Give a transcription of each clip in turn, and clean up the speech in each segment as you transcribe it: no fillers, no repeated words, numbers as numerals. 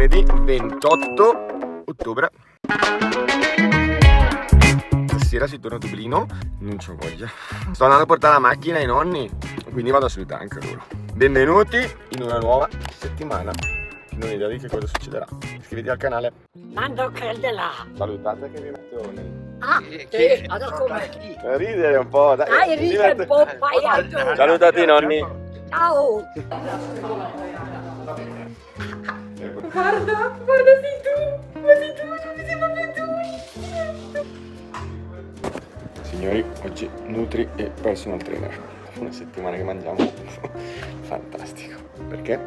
lunedì 28 ottobre. Stasera si torna a Dublino, non c'ho voglia. Sto andando a portare la macchina ai nonni, quindi vado a salutare anche loro. Benvenuti in una nuova settimana. Non ho idea di che cosa succederà. Iscriviti al canale. Mando crederà. Salutate che vi metto lì. Ah, sì, allora come? Ridere un po', dai. Dai, ride un po', pagliato. Salutate i nonni. Ciao. Guarda, sei tu, ma sei tu, mi sei proprio tu. Signori, oggi Nutri e personal trainer. Una settimana che mangiamo fantastico. Perché?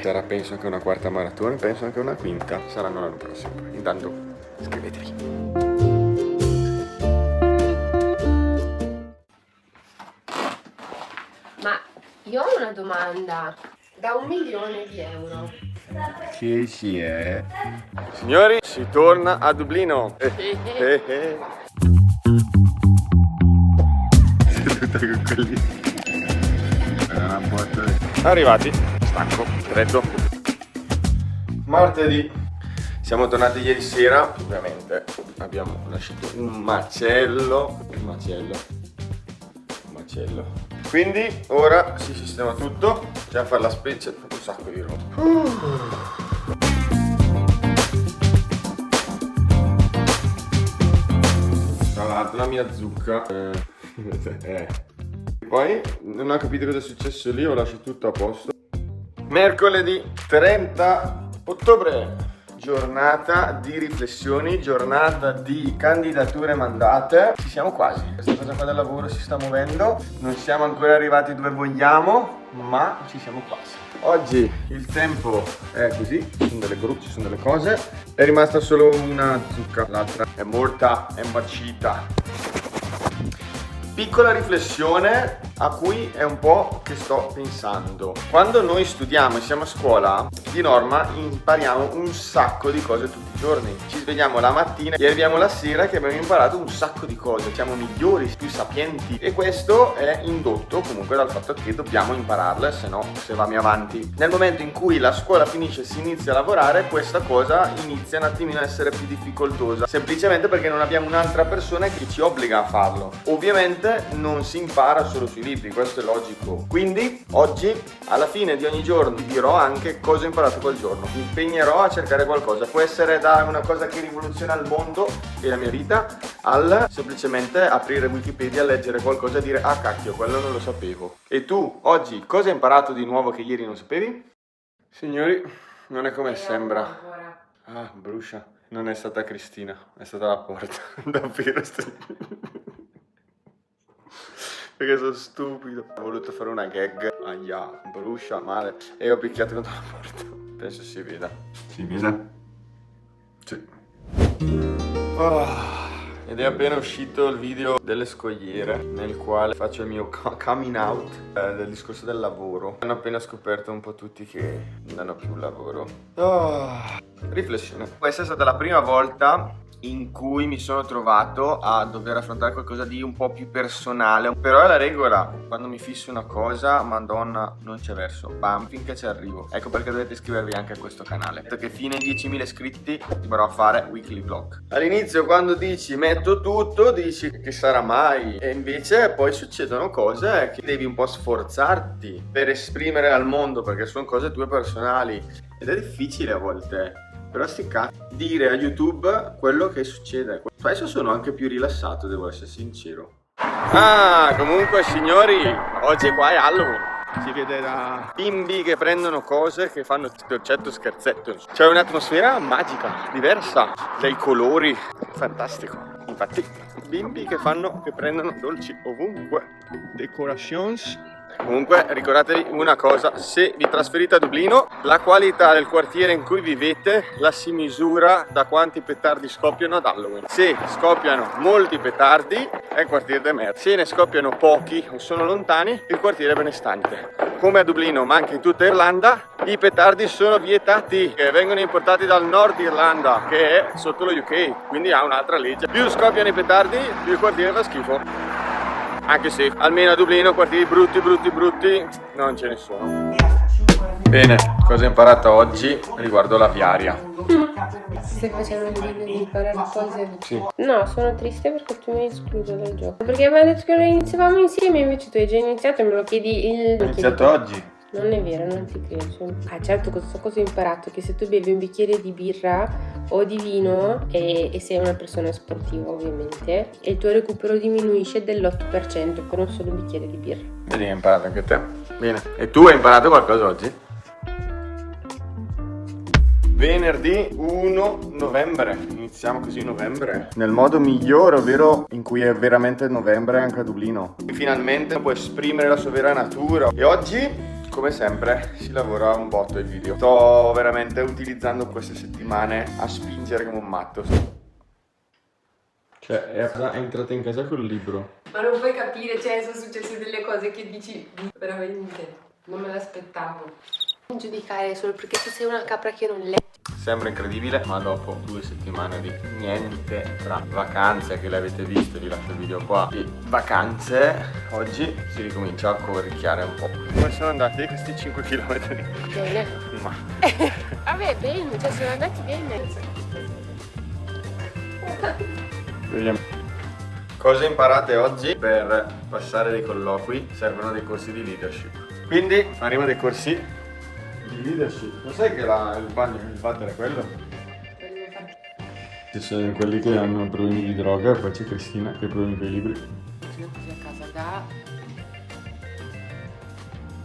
Sarà penso anche una quarta maratona, penso anche una quinta. Saranno l'anno prossimo. Intanto iscrivetevi. Ma io ho una domanda. Da 1 milione di euro. Che ci è? Signori, si torna a Dublino. Seduta con quelli. Una botta di... Arrivati, stacco, diretto. Martedì. Siamo tornati ieri sera, ovviamente abbiamo lasciato un macello. Quindi ora si sistema tutto, c'è a fare la specie, un sacco di roba. Tra l'altro la mia zucca Poi non ho capito cosa è successo lì, ho lasciato tutto a posto. Mercoledì 30 ottobre, giornata di riflessioni, giornata di candidature mandate. Ci siamo quasi, questa cosa qua del lavoro si sta muovendo, non siamo ancora arrivati dove vogliamo, ma ci siamo quasi. Oggi il tempo è così, ci sono delle gru, ci sono delle cose, è rimasta solo una zucca, l'altra è morta, è marcita. Piccola riflessione a cui è un po' che sto pensando. Quando noi studiamo e siamo a scuola, di norma impariamo un sacco di cose tutti i giorni. Ci svegliamo la mattina e arriviamo la sera che abbiamo imparato un sacco di cose. Siamo migliori, più sapienti. E questo è indotto comunque dal fatto che dobbiamo impararle, se no se va avanti. Nel momento in cui la scuola finisce e si inizia a lavorare, questa cosa inizia un attimino a essere più difficoltosa. Semplicemente perché non abbiamo un'altra persona che ci obbliga a farlo. Ovviamente non si impara solo sui libri, questo è logico. Quindi oggi alla fine di ogni giorno vi dirò anche cosa ho imparato quel giorno. Mi impegnerò a cercare qualcosa, può essere da una cosa che rivoluziona il mondo e la mia vita al semplicemente aprire Wikipedia, leggere qualcosa e dire ah cacchio, quello non lo sapevo. E tu oggi cosa hai imparato di nuovo che ieri non sapevi? Signori, non è come sembra. Ah, brucia. Non è stata Cristina, è stata la porta. Davvero perché sono stupido. Ho voluto fare una gag. Aia, brucia male. E ho picchiato contro la porta. Penso si veda. Si vede? Sì. Ed è appena uscito il video delle scogliere, nel quale faccio il mio coming out del discorso del lavoro. Hanno appena scoperto un po' tutti che non hanno più lavoro. Riflessione. Questa è stata la prima volta in cui mi sono trovato a dover affrontare qualcosa di un po' più personale. Però è la regola, quando mi fisso una cosa, madonna, non c'è verso, bam, finché ci arrivo. Ecco perché dovete iscrivervi anche a questo canale, perché fino ai 10.000 iscritti dovrò fare weekly vlog. All'inizio quando dici metto tutto, dici che sarà mai, e invece poi succedono cose che devi un po' sforzarti per esprimere al mondo, perché sono cose tue personali ed è difficile a volte. Però sti cazzi, dire a YouTube quello che succede. Adesso sono anche più rilassato, devo essere sincero. Comunque signori, oggi qua è Halloween. Si vede da bimbi che prendono cose, che fanno dolcetto scherzetto. C'è un'atmosfera magica, diversa, dai colori, fantastico. Infatti, bimbi che prendono dolci ovunque. Decorations. Comunque ricordatevi una cosa, se vi trasferite a Dublino, la qualità del quartiere in cui vivete la si misura da quanti petardi scoppiano ad Halloween. Se scoppiano molti petardi è il quartiere de merda, se ne scoppiano pochi o sono lontani il quartiere è benestante. Come a Dublino ma anche in tutta Irlanda i petardi sono vietati, che vengono importati dal nord Irlanda che è sotto lo UK, quindi ha un'altra legge. Più scoppiano i petardi più il quartiere fa schifo. Anche se almeno a Dublino quartieri brutti non ce ne sono. Bene, cosa ho imparato oggi riguardo l'aviaria? Stai facendo il video di imparare cose? Sì. No, sono triste perché tu mi hai escluso dal gioco. Perché avevamo detto che lo iniziavamo insieme, invece tu hai già iniziato e me lo chiedi Ho iniziato oggi. Non è vero, non ti credo. Ah, certo, cosa ho imparato? Che se tu bevi un bicchiere di birra o di vino e sei una persona sportiva, ovviamente, e il tuo recupero diminuisce dell'8% per un solo bicchiere di birra. Vedi, hai imparato anche te. Bene. E tu hai imparato qualcosa oggi? Venerdì 1 novembre. Iniziamo così novembre. Nel modo migliore, ovvero in cui è veramente novembre anche a Dublino. E finalmente può esprimere la sua vera natura. E oggi, come sempre, si lavora un botto ai video. Sto veramente utilizzando queste settimane a spingere come un matto. Cioè, è entrata in casa col libro. Ma non puoi capire, cioè, sono successe delle cose che dici veramente, non me l'aspettavo. Non giudicare solo perché tu sei una capra che non legge. Sembra incredibile, ma dopo 2 settimane di niente tra vacanze che le avete viste, vi lascio il video qua, e vacanze, oggi si ricomincia a corricchiare un po'. Come sono andati questi 5 km? Bene. Ma Vabbè, bene, cioè sono andati bene. vediamo. Cose imparate oggi per passare dei colloqui? Servono dei corsi di leadership. Quindi faremo dei corsi di leadership. Lo sai che il water è quello? Ci sono quelli che hanno problemi di droga, poi c'è Cristina che ha problemi con i libri. Sono così a casa da...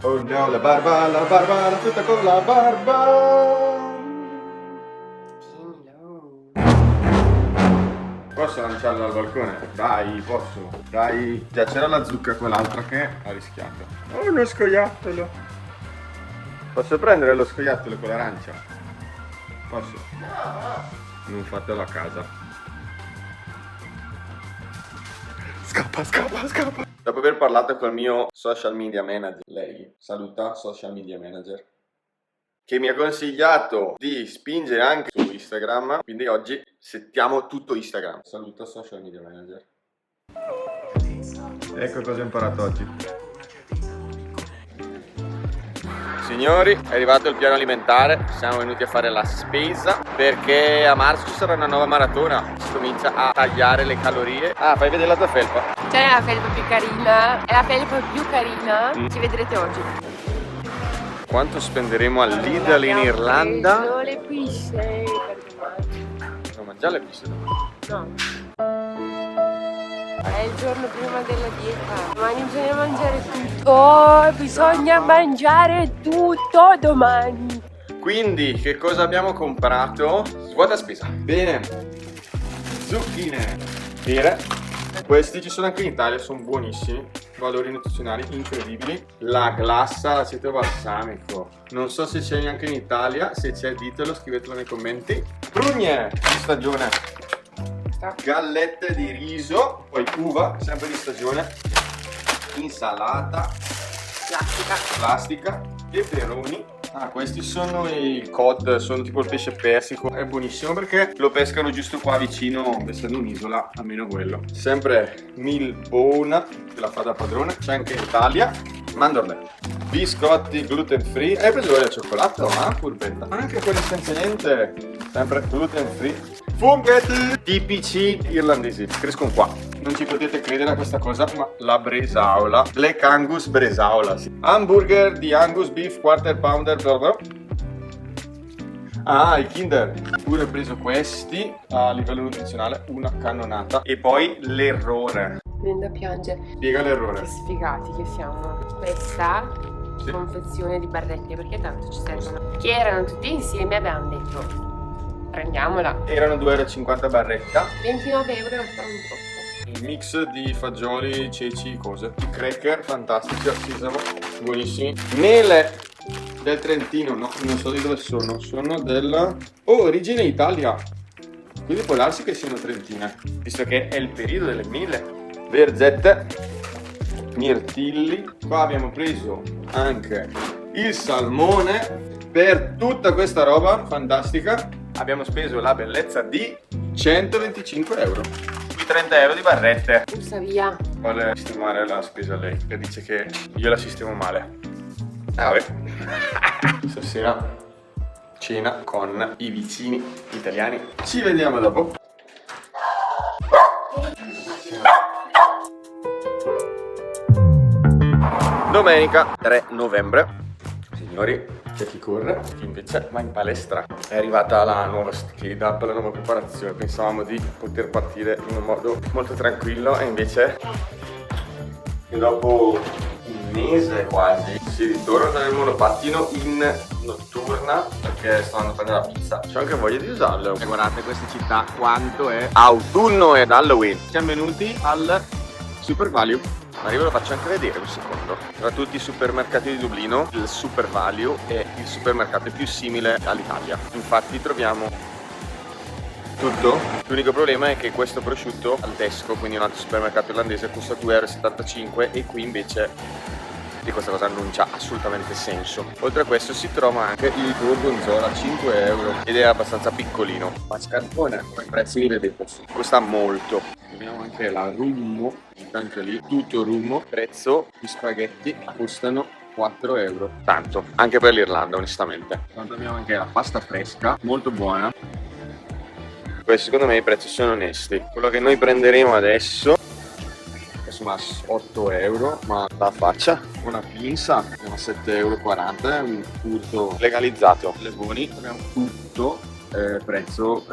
Oh no, la frutta con la barba. Posso lanciarlo dal balcone? Dai, posso. Dai. Già c'era la zucca quell'altra che ha rischiato. Oh, uno scoiattolo. Posso prendere lo scoiattolo con l'arancia? Posso? Non fatelo a casa. Scappa. Dopo aver parlato col mio social media manager, lei saluta social media manager, che mi ha consigliato di spingere anche su Instagram, quindi oggi settiamo tutto Instagram. Saluta social media manager. Ecco cosa ho imparato oggi. Signori, è arrivato il piano alimentare, siamo venuti a fare la spesa perché a marzo ci sarà una nuova maratona, si comincia a tagliare le calorie. Ah, fai vedere la tua felpa. C'è la felpa più carina, è la felpa più carina, ci vedrete oggi. Quanto spenderemo al Lidl in Irlanda? Non le pisce per domani. Non mangiare le piste domani. No. È il giorno prima della dieta. Domani bisogna mangiare tutto. Bisogna mangiare tutto domani. Quindi, che cosa abbiamo comprato? Svuota spesa. Bene. Zucchine. Pere. Questi ci sono anche in Italia, sono buonissimi. Valori nutrizionali incredibili. La glassa all'aceto balsamico. Non so se c'è neanche in Italia. Se c'è, ditelo, scrivetelo nei commenti. Prugne di stagione. Gallette di riso, poi uva, sempre di stagione, insalata, plastica, peperoni. Ah, questi sono i cod, sono tipo il pesce persico, è buonissimo perché lo pescano giusto qua vicino, essendo un'isola, almeno quello. Sempre Milbona, che la fa da padrone, c'è anche in Italia. Mandorle, biscotti gluten free. Hai preso quelli al cioccolato? Ah, furbetta. Anche quelli senza niente, sempre gluten free. Funghetti tipici irlandesi, crescono qua. Non ci potete credere a questa cosa, ma la bresaola, Black Angus bresaola, sì. Hamburger di Angus beef quarter pounder, blah blah. Ah, i Kinder. Pure preso questi a livello nutrizionale, una cannonata. E poi l'errore. Linda piange. Spiega l'errore. Che sfigati che siamo. Questa Sì. confezione di barrette, perché tanto ci servono. Che erano tutti insieme, abbiamo detto prendiamola. Erano 2,50 € barretta. 29 euro non fanno troppo. Il mix di fagioli, ceci, cose. I cracker, fantastici, al sesamo, buonissimi. Mele del Trentino, no, non so di dove sono. Sono della... Oh, origine Italia. Quindi può darsi che siano trentine, visto che è il periodo delle mele. Verzette, mirtilli. Qua abbiamo preso anche il salmone. Per tutta questa roba fantastica abbiamo speso la bellezza di 125 euro. Qui 30 euro di barrette. Bussa via. Vuole sistemare la spesa lei, che dice che io la sistemo male. Vabbè. Stasera cena con i vicini italiani. Ci vediamo dopo. Domenica 3 novembre. Signori, c'è chi corre, chi invece va in palestra. È arrivata la nuova skate up, la nuova preparazione. Pensavamo di poter partire in un modo molto tranquillo e invece dopo un mese quasi si ritorna con il monopattino in notturna perché sto andando a prendere la pizza. C'ho anche voglia di usarlo. E guardate questa città quanto è autunno ed Halloween. Siamo venuti al Super Value. Ma io ve lo faccio anche vedere un secondo. Tra tutti i supermercati di Dublino, il Super Value è il supermercato più simile all'Italia. Infatti troviamo tutto. L'unico problema è che questo prosciutto al Tesco, quindi un altro supermercato irlandese, costa 2,75 € e qui invece di questa cosa non c'ha assolutamente senso. Oltre a questo si trova anche il gorgonzola a 5 € ed è abbastanza piccolino. Mascarpone, come prezzi li vedete, costa molto. Abbiamo anche la rummo, anche lì tutto rummo. Prezzo di spaghetti costano 4 €. Tanto, anche per l'Irlanda onestamente. Tanto abbiamo anche la pasta fresca, molto buona. Questi secondo me i prezzi sono onesti. Quello che noi prenderemo adesso ma 8 €, ma la faccia, una pinza, abbiamo 7,40 € è un furto legalizzato. Le buoni, abbiamo tutto, prezzo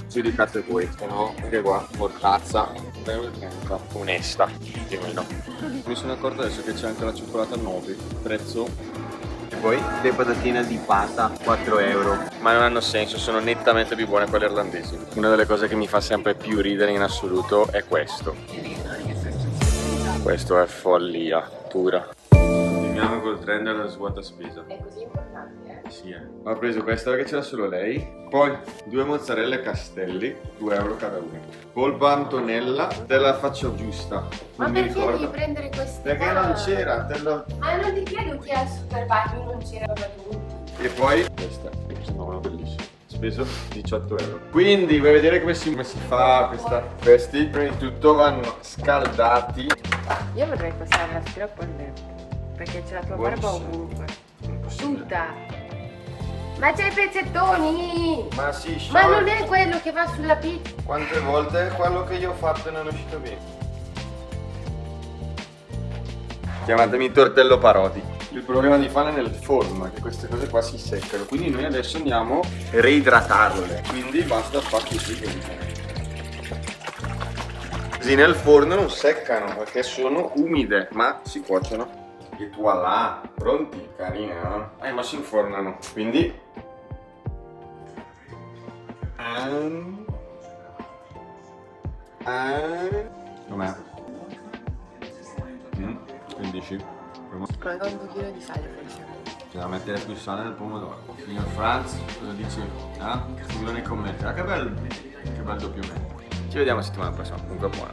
giudicate voi, se no anche qua, mortazza, 1,30 € onesta, più o meno. Mi sono accorto adesso che c'è anche la cioccolata 9, prezzo. E poi le patatine di pasta 4 €. Ma non hanno senso, sono nettamente più buone quelle irlandesi. Una delle cose che mi fa sempre più ridere in assoluto è questo. Questo è follia pura. Continuiamo col trend della svuota spesa. È così importante, eh? Sì, Ho preso questa perché c'era solo lei. Poi 2 mozzarelle castelli, 2 € cada una. Polpa Antonella, te la faccio giusta. Ma Non mi perché ricordo. devi prendere questa? Perché non c'era, te lo... Ah, non ti credo che al Super Value non c'era tutti. E poi questa, sembrano bellissime. Speso 18 €. Quindi vuoi vedere come si fa questi? Prima di tutto vanno scaldati. Io vorrei passare l'aspirapolvere perché c'è la tua barba ovunque. Tutta. Ma c'è i pezzettoni! Ma si Ma scioglie. non è quello che va sulla pizza. Quante volte quello che io ho fatto non è uscito bene. Chiamatemi Tortello Parodi. Il problema di farle nel forno è che queste cose qua si seccano, quindi noi adesso andiamo a reidratarle, quindi basta fare così. Così nel forno non seccano perché sono umide, ma si cuociono. E voilà, pronti, carine, no? Ma si infornano, quindi... Com'è? Che dici? Con un pochino di sale forse. Bisogna mettere più sale del pomodoro. Signor Franz, cosa dici? Scrivilo nei commenti. Ah, che bel doppio me. Ci vediamo settimana prossima, comunque buona.